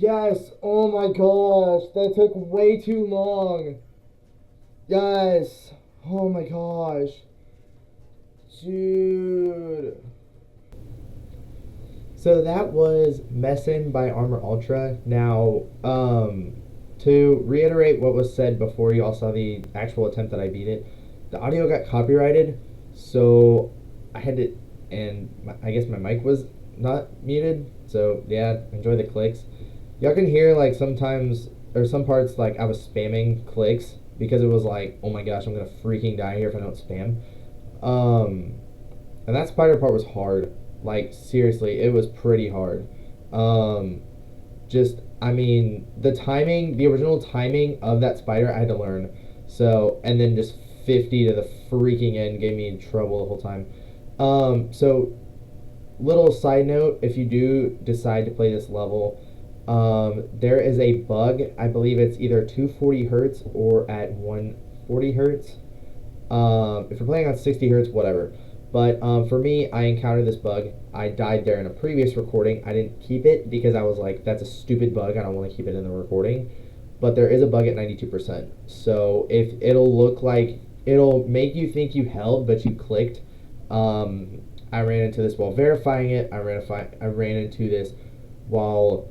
Yes! Oh my gosh! That took way too long! Yes! Oh my gosh! Dude! So that was Mesin by ArmorAltra. Now, to reiterate what was said before you all saw the actual attempt that I beat it, the audio got copyrighted, so I had to, and I guess my mic was not muted, so yeah, enjoy the clicks. Y'all can hear like sometimes, or some parts like I was spamming clicks because it was like, oh my gosh, I'm gonna freaking die here if I don't spam. Um, and that spider part was hard. Like seriously, it was pretty hard. Um, just I mean the timing, the original timing of that spider, I had to learn. So and then just 50 to the freaking end gave me trouble the whole time. So little side note: if you do decide to play this level, there is a bug. I believe it's either 240 hertz or at 140 hertz. If you're playing on 60 hertz, whatever. But for me, I encountered this bug. I died there in a previous recording. I didn't keep it because I was like, that's a stupid bug. I don't want to keep it in the recording. But there is a bug at 92%. So if it'll look like, it'll make you think you held, but you clicked. I ran into this while verifying it. I ran into this while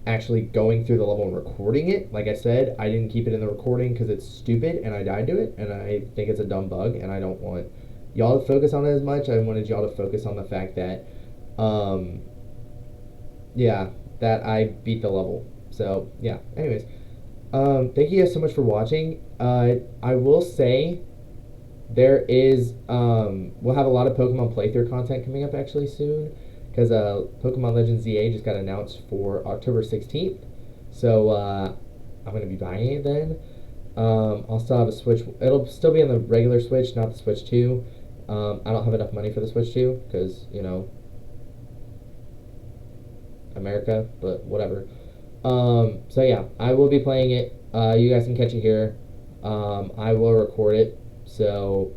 actually going through the level and recording it. Like I said, I didn't keep it in the recording because it's stupid and I died to it, and I think it's a dumb bug, and I don't want y'all to focus on it as much. I wanted y'all to focus on the fact that, um, yeah, that I beat the level. So yeah. Anyways, thank you guys so much for watching. I will say there is we'll have a lot of Pokemon playthrough content coming up actually soon because Pokemon Legends ZA just got announced for October 16th. So I'm going to be buying it then. I'll still have a Switch. It'll still be on the regular Switch, not the Switch 2. I don't have enough money for the Switch 2 because, you know, America, but whatever. So yeah, I will be playing it. You guys can catch it here. I will record it. So,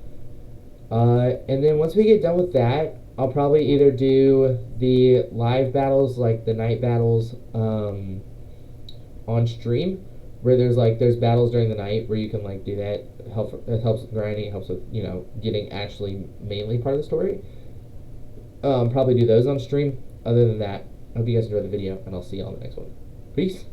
and then once we get done with that, I'll probably either do the live battles, like the night battles, on stream, where there's battles during the night where you can like do that. It helps with grinding. It helps with getting actually mainly part of the story. Probably do those on stream. Other than that, I hope you guys enjoyed the video, and I'll see you on the next one. Peace.